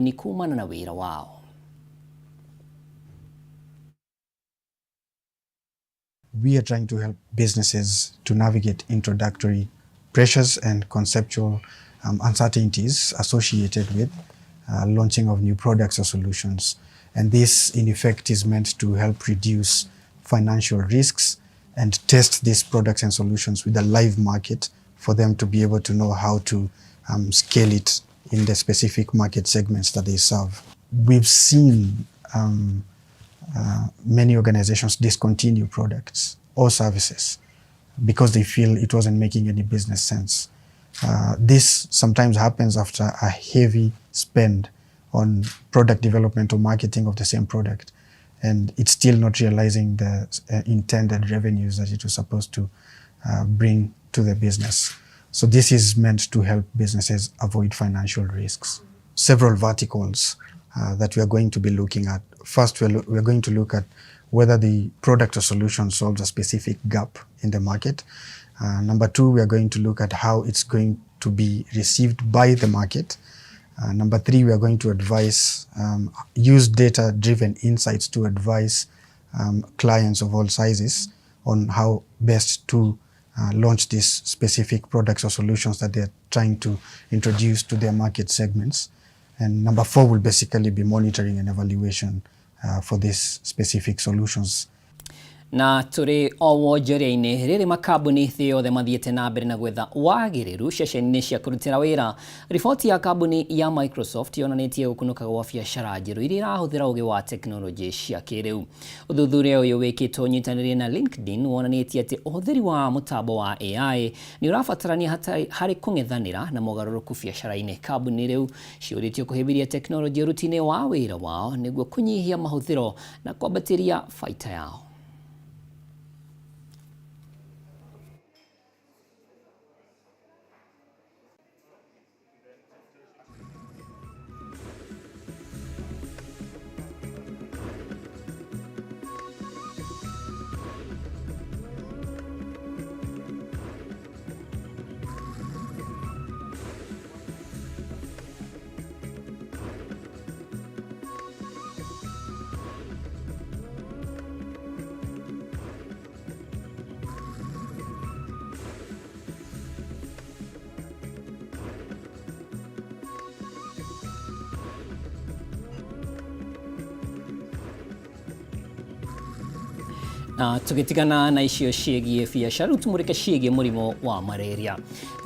ni kumana na wira wao. We are trying to help businesses to navigate introductory pressures and conceptual uncertainties associated with launching of new products or solutions. And this, in effect, is meant to help reduce financial risks and test these products and solutions with a live market for them to be able to know how to scale it in the specific market segments that they serve. We've seen many organizations discontinue products or services because they feel it wasn't making any business sense. This sometimes happens after a heavy spend on product development or marketing of the same product, and it's still not realizing the intended revenues that it was supposed to bring to the business. So this is meant to help businesses avoid financial risks. Several verticals that we are going to be looking at. First, we're going to look at whether the product or solution solves a specific gap in the market. Number two, we are going to look at how it's going to be received by the market. Number three, we are going to use data-driven insights to advise clients of all sizes on how best to launch these specific products or solutions that they're trying to introduce to their market segments. And number four will basically be monitoring and evaluation for these specific solutions. Na turi o wonjoria-ini riri makambuni thi yothe mathiete na mbere na gwetha wagiriru ceceni-ini cia kurutira wira. Riboti ya kambuni ya Microsoft yonanitie gukunuka gwa biacara njeru iria irahuthira ugi wa teknoloji cia kiriu. Uthuthuria uyu wikitwo nyitanire na LinkedIn wonanitie ati uhuthiri wa mutambo wa AI ni urabatarania hari kung'ethanira na mogaruruku biacara-ini. Kambuni riu ciuritio kuhibiria teknoloji rutine wa wira wao niguo kunyihia mahuthiro na kwambatiria baita yao. Tukitigana na icio ciĩgiĩ biacara, tumurike ciĩgiĩ mũrimũ wa malaria.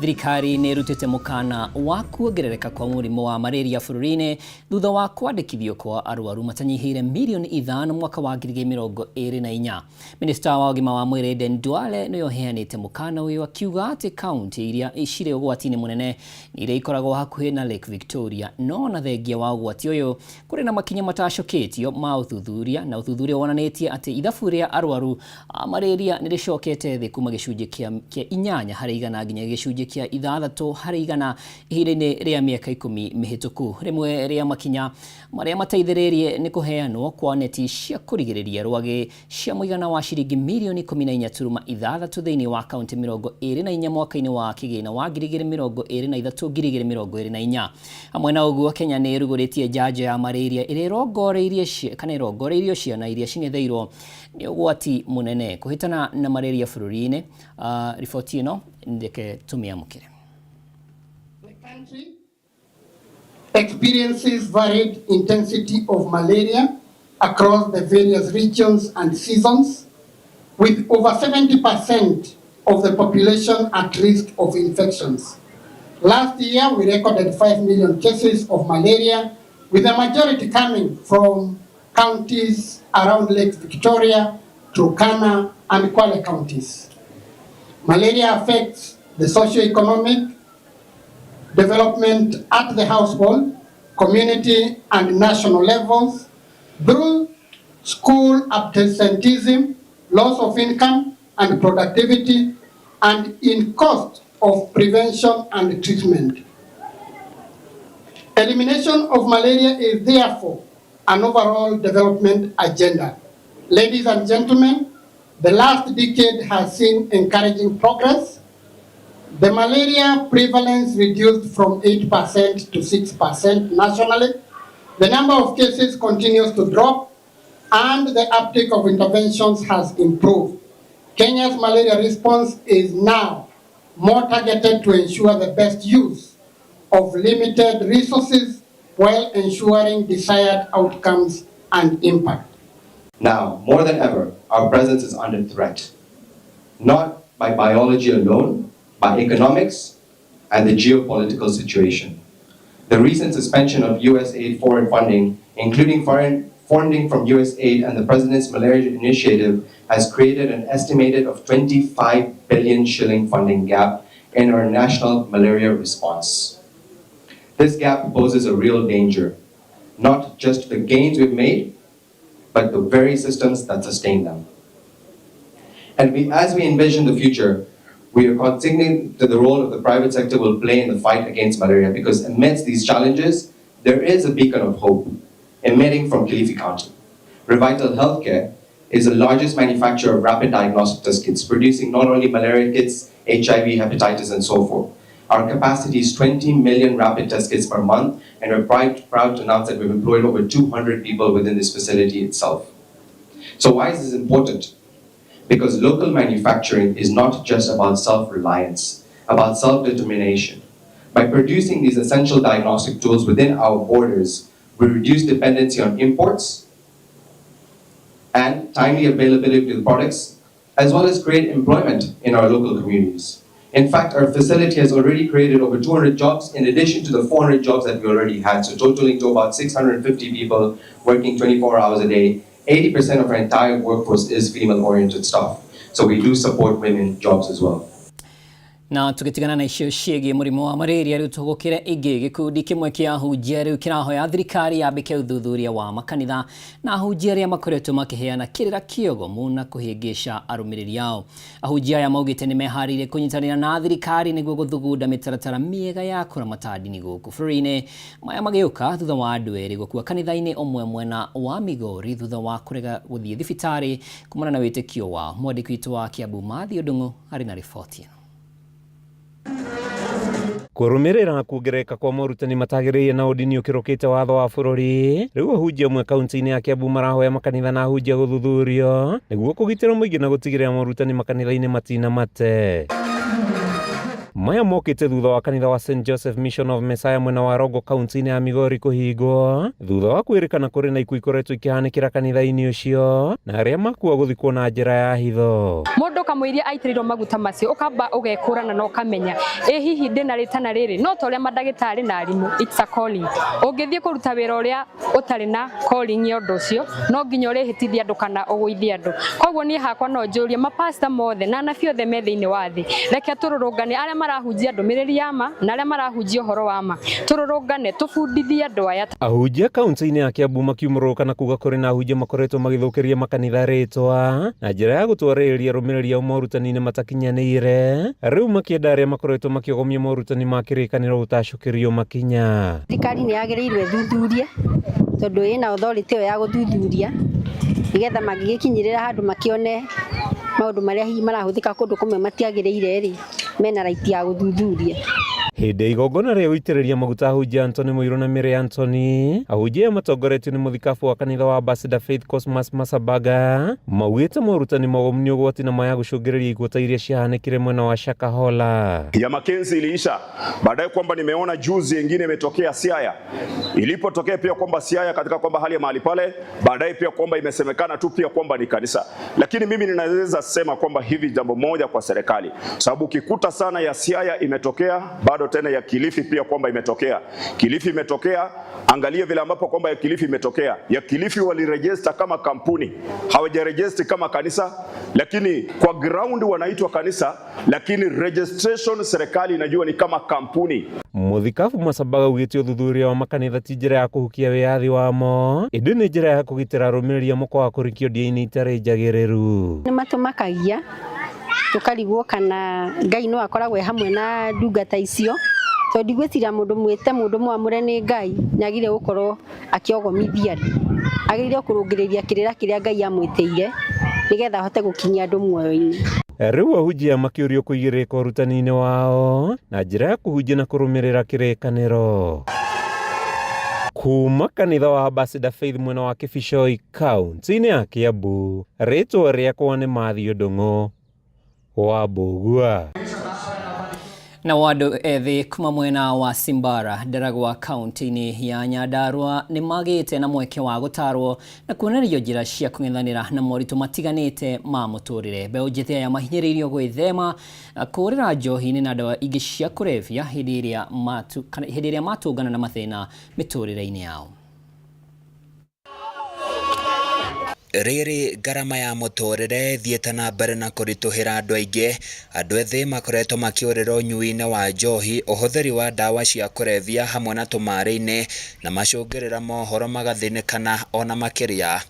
Thirikari nĩ ĩrutĩte mũkana wa kuongerereka kwa mũrimũ wa malaria bũrũri-inĩ thutha wa kwandĩkithio kwa arwaru matanyihĩire milioni 5 mwaka wa 2024. Minista wa ũgima wa mwĩrĩ Aden Duale nĩwe ũheanĩte mũkana ũyũ akiuga atĩ kaunti iria cirĩ ũgwati-inĩ mũnene nĩ iria ikoragwo hakuhĩ na Lake Victoria, no na thengia wa ũgwati ũyũ kũrĩ na makinya matacũkĩtio ma ũthuthuria, na ũthuthuria wonanĩtie atĩ ithabu rĩa arwaru malaria nĩ rĩcokete thĩ kuma gĩcunjĩ kĩa 8 harĩ igana nginya gĩcunjĩ kĩa 6 harĩ igana ihinda-inĩ rĩa mĩaka 10 mĩhĩtũku. Rĩmwe rĩa makinya marĩa mateithĩrĩirie nĩ kũheanwo kwa neti cia kũrigĩrĩria rwagĩ cia mũigana wa ciringi milioni 14.6 thĩinĩ wa kaunti 24 mwaka-inĩ wa kĩgĩna wa 2023-2024. Hamwe na ũguo, Kenya nĩ ĩrugũrĩtie njanjo ya malaria ĩrĩa ĩrongoreirio ciana iria cing'etheirwo nĩ ũgwati munene kuhitana na malaria bũrũri-inĩ. Riboti ĩno ndeke tumĩamũkĩre. The country experiences varied intensity of malaria across the various regions and seasons, with over 70% of the population at risk of infections. Last year, we recorded 5 million cases of malaria, with the majority coming from counties around Lake Victoria, Turkana, and Kwale counties. Malaria affects the socio-economic development at the household, community, and national levels through school absenteeism, loss of income and productivity, and in cost of prevention and treatment. Elimination of malaria is therefore an overall development agenda. Ladies and gentlemen, the last decade has seen encouraging progress. The malaria prevalence reduced from 8% to 6% nationally, The number of cases continues to drop and the uptake of interventions has improved. Kenya's malaria response is now more targeted to ensure the best use of limited resources while ensuring desired outcomes and impact. Now, more than ever, our presence is under threat, not by biology alone, by economics and the geopolitical situation. The recent suspension of USAID foreign funding, including foreign funding from USAID and the President's Malaria Initiative, has created an estimated of 25 billion shilling funding gap in our national malaria response. This gap poses a real danger, not just the gains we've made, but the very systems that sustain them. And as we envision the future, we are consigning to the role of the private sector will play in the fight against malaria, because amidst these challenges, there is a beacon of hope emitting from Kilifi County. Revital Healthcare is the largest manufacturer of rapid diagnostic test kits, producing not only malaria kits, HIV, hepatitis, and so forth. Our capacity is 20 million rapid test kits per month, and we're proud to announce that we've employed over 200 people within this facility itself. So why is this important? Because local manufacturing is not just about self-reliance, about self-determination. By producing these essential diagnostic tools within our borders, we reduce dependency on imports and timely availability of the products, as well as create employment in our local communities. In fact, our facility has already created over 200 jobs in addition to the 400 jobs that we already had, so totaling to about 650 people working 24 hours a day. 80% of our entire workforce is female-oriented staff, so we do support women jobs as well. Na tukitigana na icio ciĩgiĩ mũrimũ wa malaria rĩu tũgũkĩra ĩngĩ gĩkundi kĩmwe kĩa ahunjia rĩu kĩrahoya thirikari yambĩke ũthuthuria wa makanitha na ahunjia arĩa makoretwo makĩheana kĩrĩra kĩogomu na kũhĩngĩca arũmĩrĩri ao. Ahunjia aya maugĩte nĩ meharĩirie kũnyitanĩra na thirikari nĩguo gũthugunda mĩtaratara mĩega ya kũramata ndini gũkũ bũrũri-inĩ. Maya magĩũka thutha wa andũ erĩ gũkua kanitha-inĩ ũmwe mwena wa Migori thutha wa kũrega gũthiĩ thibitarĩ kumana na wĩtĩkio wao. Mwandĩki witũ wa Kiambu Mathi Ndung'u arĩ na riboti. Kũrũmĩrĩra kuongerereka kwa morutani matagĩrĩire na ũndini ũkĩrũkĩte watho wa bũrũri, rĩu ahunjia amwe kaunti-inĩ ya Kiambu marahoya makanitha na ahunjia gũthuthurio nĩguo kũgitĩra mũingĩ na gũtigĩrĩra morutani makanitha-inĩ matinamate. Maya mokĩte thutha wa kanitha wa St. Joseph Mission of Messiah mwena wa Rogo kaunti-inĩ ya Migori kũhingwo thutha wa kwĩrĩkana kũrĩ na ikuũ ikoretwo ikĩhanĩkĩra kanitha-inĩ ũcio na arĩa makua gũthikwo na njĩra ya hitho. Mũndũ kamũiria aitĩrĩirwo maguta macio ũkamba ũgekũrana na ũkamenya hihi ndĩna rĩtana rĩrĩ no ta ũrĩa mandagĩtarĩ na arimũ, it's a calling. Ũngĩthiĩ kũruta wĩra ũrĩa ũtarĩ na calling ya ũndũ ũcio no nginya ũrĩhĩtithia andũ kana ũgũithie andũ. Koguo niĩ hakwa no njũrie mapasta mothe na anabii othe me thĩinĩ wa thĩ, reke tũrũrũngane arĩa marahunjia ndũmĩrĩri ya ma na arĩa marahunjia ũhoro wa ma, tũrũrũngane tũbundithie andũ aya. Ahunjia kaunti-inĩ ya Kiambu makiumũrũka na kuga kũrĩ na ahunjia makoretwo magĩthũkĩria makanitha rĩtwa na njĩra ya gũtwarĩrĩria arũmĩrĩri ao morutani-inĩ matakinyanĩire, rĩu makĩenda arĩa makoretwo makĩogomia morutani ma kĩrĩkanĩro gũtacũkĩrio makinya. Thirikari nĩ yagĩrĩirwo ĩthuthurie tondũ ĩna authority ya gũthuthuria nĩgetha mangĩgĩkinyĩrĩra handũ makĩone maũndũ marĩa hihi marahũthĩka kũndũ kũmwe matiagĩrĩire rĩ mena right ya gũthuthuria. Hĩndĩ igongona rĩa gũitĩrĩria maguta ahunjia Anthony Mũirũ na Mary Anthony, ahunjia matongoretio nĩ mũthikabu wa kanitha wa Ambassador Faith Cosmas Masabaga maugĩte morutani mogomu nĩ ũgwati na maya gũcũngĩrĩria ikuũ ta iria ciahanĩkire mwena wa Shakahola. Ya Mackenzie iliisha, baadaye kwamba nimeona juzi nyingine imetokea Siaya. Ilipotokea pia kwamba Siaya katika kwamba hali ya mahali pale, baadaye pia kwamba imesemekana tu pia kwamba ni kanisa. Lakini mimi ninaweza sema kwamba hivi jambo moja kwa serikali, sababu ukikuta sana ya Siaya imetokea, bado tena ya Kilifi pia kwamba imetokea. Kilifi imetokea, angalia vile ambapo kwamba ya Kilifi imetokea. Ya Kilifi waliregister kama kampuni, hawajaregister kama kanisa, lakini kwa ground wanaitwa kanisa, lakini registration serikali inajua ni kama kampuni. Mũthikabu Masabaga ugĩte ũthuthuria wa makanitha ti njĩra ya kũhukia wĩyathi wamo, ĩndĩ nĩ njĩra ya kũgitĩra arũmĩrĩri a mũkwa wa kũrikio ndia-inĩ itarĩ njagĩrĩru. Nĩ matũmakagia tukarigwo kana Ngai no akoragwo hamwe na ndungata icio, tondũ ndigwĩciria mũndũ mwĩte mũndũ mwamũre nĩ Ngai nyagire gũkorwo akĩogomithia andũ, agĩrĩire kũrũngĩrĩria kĩrĩra kĩrĩa Ngai amwĩtĩire nĩgetha ahote gũkinyia andũ muoyo-inĩ. Rĩu ahunjia makĩũrio kũigĩrĩka ũrutani-inĩ wao na njĩra ya kũhunjia na kũrũmĩrĩra kĩrĩkanĩro. kuma kanitha wa Ambassador Faith mwena wa Kibishoi kaunti-inĩ ya Kiambu, rĩtwa rĩakwa nĩ Matthew Ndung'u wa Mbugua. Na wandu ethi kuma mwena wa Simbara, Ndaragwa kaunti-inĩ ya Nyandarua nĩ magĩte na mweke wa gũtarwo na kuonererio njĩra cia kũng'ethanĩra na moritũ matiganĩte ma mũtũrĩre. Mbeũ njĩthĩ aya mahinyĩrĩirio gwĩthema kũrĩra njohi-inĩ na ndawa ingĩ cia kũrebia hĩndĩ ĩrĩa matũngana na mathĩna mĩtũrĩre-inĩ yao. Rĩrĩ ngarama ya mũtũrĩre thiĩte na mbere na kũritũhĩra andũ aingĩ. Andũ ethĩ makoretwo makĩũrĩra ũnyui-inĩ wa njohi, ũhũthĩri wa ndawa cia kũrebia hamwe na tũmarĩ-inĩ na macũngĩrĩra mohoro magathĩnĩkana ona makĩria.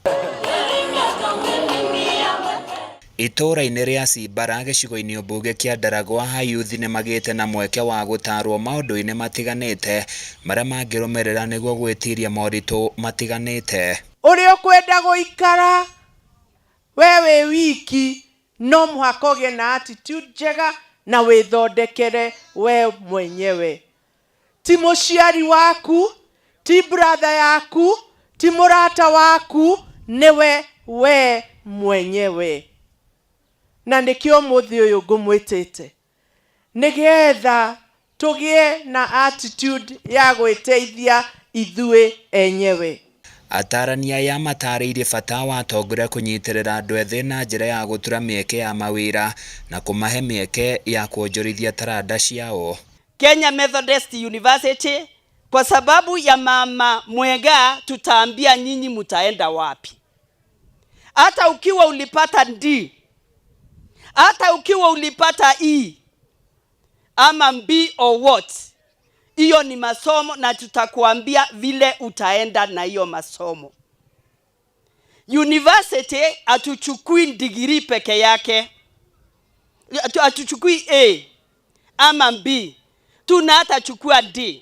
Itũra-inĩ rĩa Simbara gĩcigo-inĩ mbunge kĩa Ndaragwa, ayuthi nĩ magĩte na mweke wa gũtarwo maũndũ-inĩ matiganĩte marĩa mangĩrũmĩrĩra nĩguo gwĩtiria moritũ matiganĩte. Ũrĩa ũkwenda gũikara we wĩ wiki no mũhaka ũgĩe na attitude njega na wĩthondekere we mwenyewe. Ti mũciari waku, ti brother yaku, ti mũrata waku, nĩwe we mwenyewe. Na nĩkĩo mũthĩ ũyũ ngũmwĩtĩte nĩgetha tũgĩe na attitude ya gwĩteithia ithuĩ enyewe. Atarania ya matarĩirie bata wa atongoria kũnyitĩrĩra andũ ethĩ na njĩra ya gũtura mĩeke ya mawĩra na kũmahe mĩeke ya kuonjorithia taranda ciao. Kenya Methodist University, kwa sababu ya mama Mwega tutaambia nyinyi mutaenda wapi. Hata ukiwa ulipata D, hata ukiwa ulipata E ama B or what, hiyo ni masomo na tutakuambia vile utaenda na hiyo masomo. University atuchukui degree peke yake, atuchukui A ama B, tunatachukua D.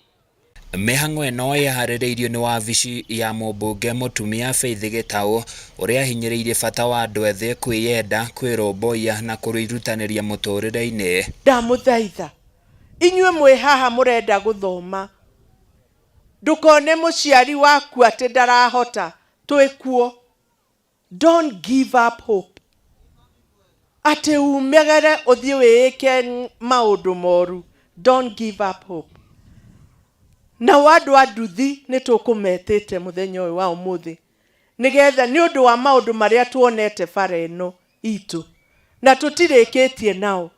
Mĩhang'o ĩno yaharĩrĩirio nĩ wabici ya mũmbunge mũtumia Faith Gĩtaũ, ũrĩa ahinyĩrĩirie bata wa andũ ethĩ kwĩyenda, kwĩrũmbũiya na kũrutanĩria mũtũrĩre-inĩ. Ndamũthaitha inyuĩ mwĩ haha mũrenda gũthoma, ndũkone mũciari waku atĩ ndarahota, twĩkuo. Don't give up hope. Atĩ umegere ũthiĩ wĩĩke maũndũ moru. Don't give up hope. Na andũ a nduthi nĩ tũkũmetĩte mũthenya ũyũ wa ũmũthĩ nĩgetha nĩ ũndũ wa maũndũ marĩa tuonete bara ĩno itũ na tũtirĩkĩtie nao.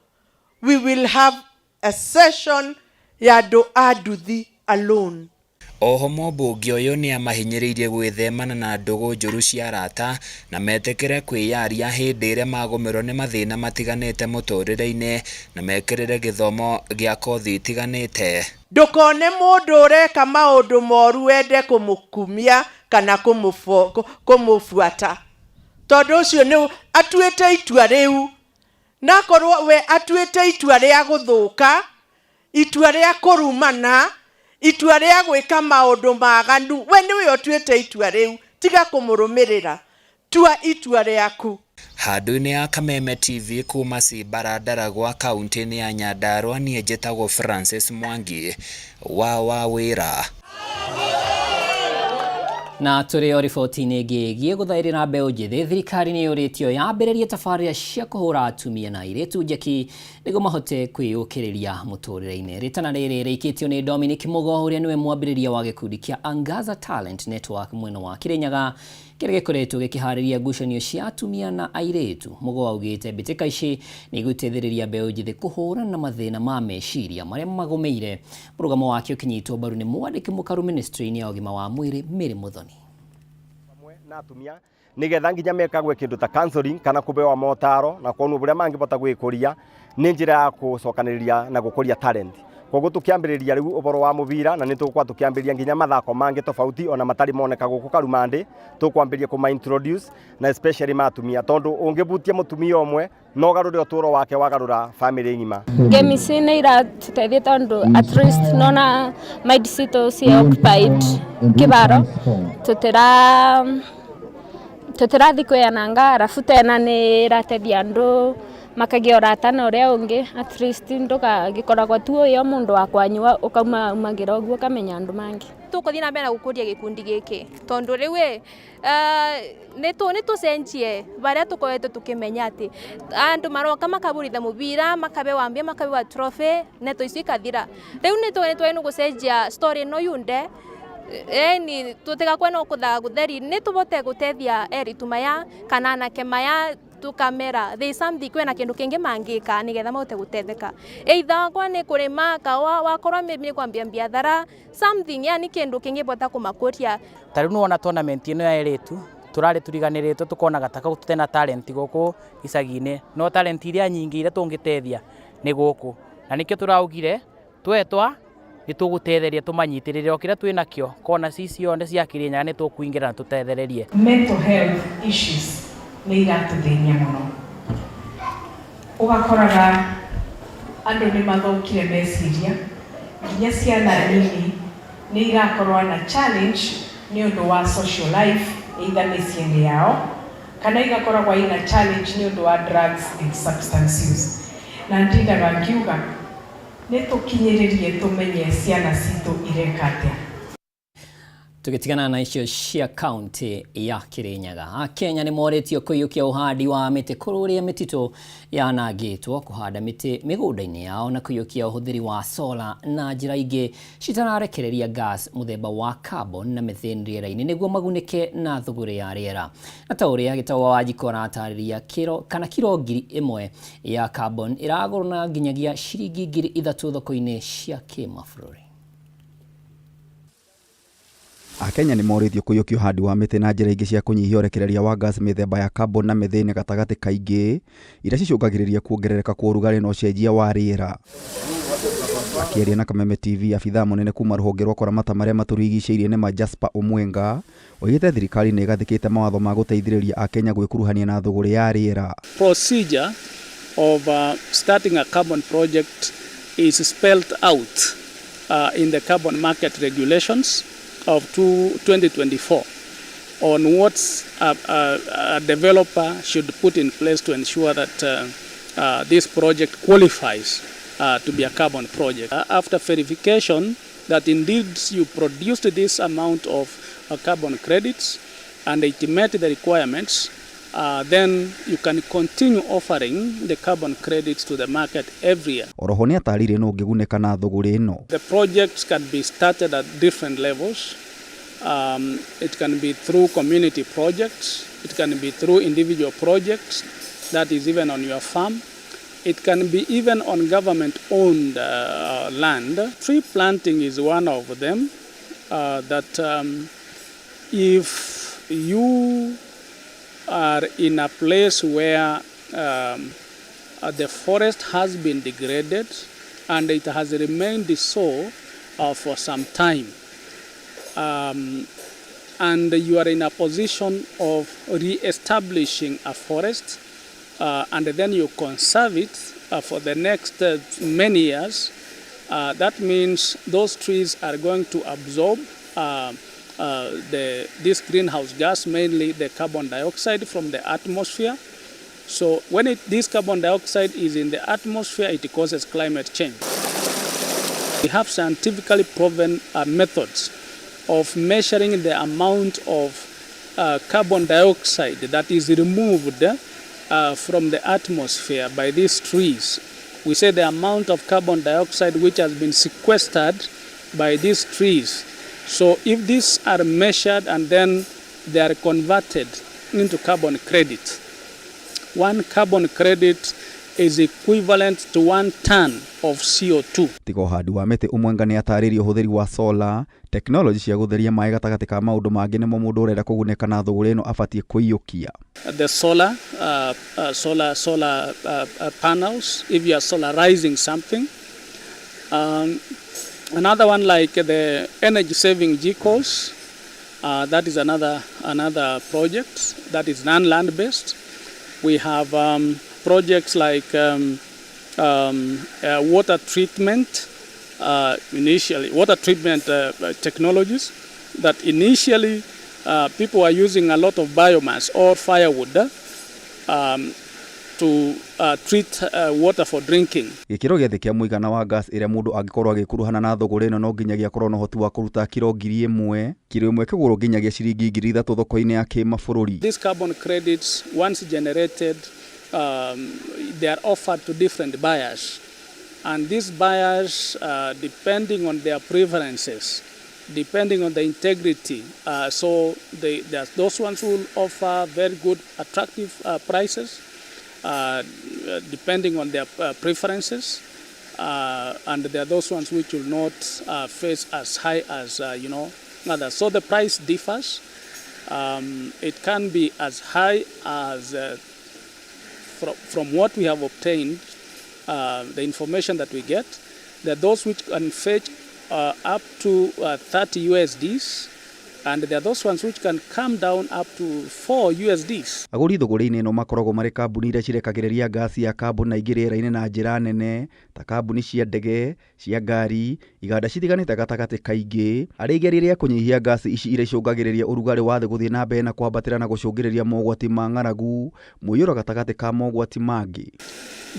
We will have a session ya andũ a nduthi alone. Oho mũmbunge ũyũ nĩ amahinyĩrĩirie gwĩthemana na ndũgũ njũru cia arata na metĩkĩre kwĩyaria hĩndĩ ĩrĩa magũmĩrwo nĩ mathĩna matiganĩte mũtũrĩre-inĩ na mekĩrĩre gĩthomo gĩa kothi itiganĩte. Ndũkone mũndũ ũreka maũndũ moru wende kũmũkumia kana kũmũbuata, tondũ ũcio nĩ atuĩte itua rĩu. Na korwo we atuĩte itua rĩa gũthũka, itua rĩa kũrumana, itua rĩa gwĩka maũndũ maganu, we nĩwe ũtuĩte itua rĩu, tiga kũmũrũmĩrĩra, tua itua rĩaku. Handũ-inĩ ya Kameme TV kuma Simbara, Ndaragwa kaunti-inĩ ya Nyandarua, niĩ njĩtagwo Francis Mwangi wa wĩra. Na tũrĩ o riboti-inĩ ĩngĩ ĩgiĩ gũthaĩrĩra mbeũ njĩthĩ, thirikari nĩ yũrĩtio yambĩrĩrie tabarĩra cia kũhũra atumia na airĩtu njeki nĩguo mahote kwĩyũkĩrĩria mũtũrĩre-inĩ. Rĩtana rĩrĩ rĩikĩtio nĩ Dominic Mugo, ũrĩa nĩwe mwambĩrĩria wa gĩkundi kĩa Angaza Talent Network mwena wa Kĩrĩnyaga, kĩrĩa gĩkoretwo gĩkĩharĩria ngucanio cia atumia na airĩtu. Mugo augĩte mbĩtĩka ici nĩ igũteithĩrĩria mbeũ njĩthĩ kũhũrana na mathĩna ma meciria marĩa magũmĩire. Mũrũgamo wake ũkĩnyitwo mbaru nĩ mwandĩki mũkaru ministry-inĩ ya ũgima wa mwĩrĩ Mary Muthoni. Na atumia nigetha nginya mekagwe kindu ta counseling kana kubewa motaro na kuona buria mangibota gwikuria ni njira ya gucokaniriria na gukuria talent. Koguo tukiambiriria riu uboro wa mubira na nitukwa tukiambiriria nginya mathako mangi tofauti ona matari moneka guku Karumandi, tukwambiria kuma introduce na especially matumia tondu ungibutia mutumia omwe no garure uturo wake wagarura family ngima. Game cine iratuteithia tondu at least nona mind cito si occupied kibaro tutirathi kweananga arafu tena ni irateithia andu makagia urata na uria ungi at least ndukagikoragwo tu uyo mundu wa kwanyua ukauma magira uguo kamenya andu mangi tukuthii na mbere na gukuria gikundi giki tondu riu ni tucenjie baria tukoretwo tukimenya ati andu maroka makaburitha mubira makabewambia makabewa trophy neto icio ikathira riu ni twenu gucenjia story no yunde ni tutigakwe no kuthagutheri ni tubote gutethia eritu maya kana anake maya tukamera there is something kwena kindu kingi mangika nigetha mahote gutetheka either kwa ni kurima kawa wakorwa maybe kwambia biathara something yani kindu kingi bota kumakuria tariu nuona tournament ino ya eritu turari turiganiritwo tukona gataka tutena talent guku icagine no talent iria nyingi iria tungitethia ni guku na nikio turaugire twetwa nitugutetheria tumanyitirire okira twinakio kona cici onde cia Kirinyaga ni tukuingira na tutethererie mental health issues ni iratuthĩnia mũno ugakoraga andũ nĩ mathũkire meciria nginya ciana nini nĩ irakorwo na challenge nĩ ũndũ wa social life either mĩciĩ-inĩ yao kana igakoragwo ina challenge nĩ ũndũ wa drugs and substance use na ndindaga ngiuga nĩ tũkinyĩrĩrie tũmenye ciana citũ ireka atĩa. Tukitigana na icio cia kaunti ya Kirinyaga, Kenya ni moretio kuyukia uhandi wa miti kururia mitito yanagitwo kuhanda miti migunda-ini yao na kuyukia uhuthiri wa solar na njira ingi citararekereria gas muthemba wa carbon na methane riera-ini niguo magunike na thuguri ya riera. Na ta uria gitawa Wanjiku aratariria kiro ngiri imwe ya carbon iragurana nginyagia ciringi ngiri 3 thoko-ini cia kimabũrũri. Akenya ni moritio kuyukia uhandi wa miti na njira ingi cia kunyihia urekereria wa gas mithemba ya carbon na methane gatagati kaingi iria cicungagiriria kuongerereka kwa urugari na ucenjia wa riera. Akiaria na Kameme TV, afithaa munene kuma ruhonge rwa kuramata maria maturigicĩirie nĩ Jasper Omwenga oigĩte thirikari nĩ ĩgathĩkĩte mawatho ma gũteithĩrĩria Akenya gwĩkuruhania na thũgũrĩ ya riera. Procedure of starting a carbon project is spelled out in the carbon market regulations of 2024 on what a developer should put in place to ensure that this project qualifies to be a carbon project. After verification that indeed you produced this amount of carbon credits and it met the requirements, then you can continue offering the carbon credits to the market every year. Oroho nĩ atarire no ngĩgunĩka na thũgũrĩ ĩno. The projects can be started at different levels. It can be through community projects. It can be through individual projects, that is even on your farm. It can be even on government-owned land. Tree planting is one of them. If you are in a place where the forest has been degraded and it has remained so for some time, and you are in a position of re-establishing a forest, and then you conserve it for the next many years, that means those trees are going to absorb this greenhouse gas, mainly the carbon dioxide from the atmosphere. So when this carbon dioxide is in the atmosphere, it causes climate change. We have scientifically proven methods of measuring the amount of carbon dioxide that is removed from the atmosphere by these trees. We say the amount of carbon dioxide which has been sequestered by these trees. So if these are measured and then they are converted into carbon credit, one carbon credit is equivalent to 1 ton of CO2. Tiga uhandi wa miti, Omwenga nĩ atarĩria ũhũthĩri wa solar, technology cia gũtheria maĩ gatagatĩ ka maũndũ mangĩ nĩmo mũndũ ũrenda kũgunĩka na thũgũrĩ ĩno abatiĩ kũiyũkia. The solar panels, if you are solarizing something. Another one like the energy saving G-coals, that is another project that is non-land based. We have projects like water treatment, initially water treatment technologies that initially people are using a lot of biomass or firewood, to treat water for drinking. Gikiro gĩa thĩ kĩa mũigana wa gas ĩrĩa mũndũ angĩkorwo agĩkuruhana na thogora ĩno no nginyagia akorwo na ũhoti wa kũruta kiro 1,000, kiro 1 kĩgũrũ nginyagia ciringi 3,000 thoko-inĩ ya kĩmabũrũri. These carbon credits, once generated, they are offered to different buyers. And these buyers, depending on their preferences, depending on the integrity, so there's those ones who will offer very good, attractive prices, depending on their preferences, and there are those ones which will not face as high as others. So the price differs. It can be as high as from what we have obtained, the information that we get. There are those which can fetch up to 30 USDs, and there are those ones which can come down up to 4 USDs. Agũri thũgũrĩ-inĩ ĩno makoragwo marĩ kambuni iria cirekagĩrĩria gasi ya carbon na ingĩ rĩera-inĩ na njĩra nene, ta kambuni cia ndege, cia ngari, iganda citiganĩte gatagatĩ kaingĩ, arĩ igeria rĩa kũnyihia gasi ici iria icũngagĩrĩria ũrugarĩ wa thĩ gũthiĩ na mbere na kwambatĩra na gũcũngĩrĩria mogwati ma ng'aragu, mũiyũro gatagatĩ ka mogwati mangĩ.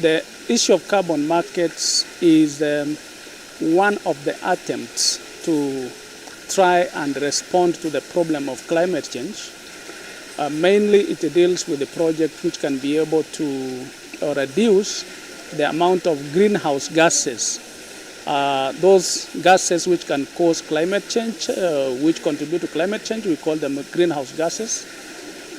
The issue of carbon markets is one of the attempts to try and respond to the problem of climate change. Mainly it deals with the project which can be able to reduce the amount of greenhouse gases, those gases which can cause climate change, which contribute to climate change, we call them greenhouse gases.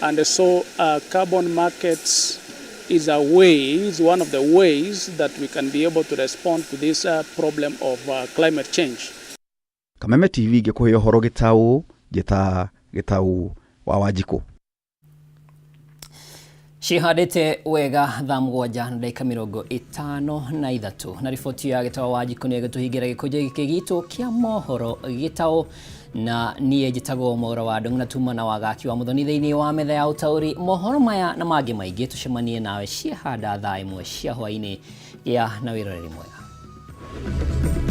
And so carbon markets is one of the ways that we can be able to respond to this problem of climate change. Kameme TV ngĩkũhe ũhoro gĩtaũ wa Wanjikũ. Cihandĩte wega thaa 7:53 na riboti ya gĩtaũ wa Wanjikũ nĩ gĩtũhingĩra gĩkũnjĩ gĩkĩ gitũ kĩa mohoro gĩtaũ na niĩ njĩtagwo Mwaũra wa Ndung'u na tuma na wagaki wa Muthoni thĩinĩ wa metha ya ũtaũri. Mohoro maya na mangĩ maingĩ tũcemanie nawe ciahanda thaa 1 cia hwaĩ-inĩ ya na wĩroreri mwega.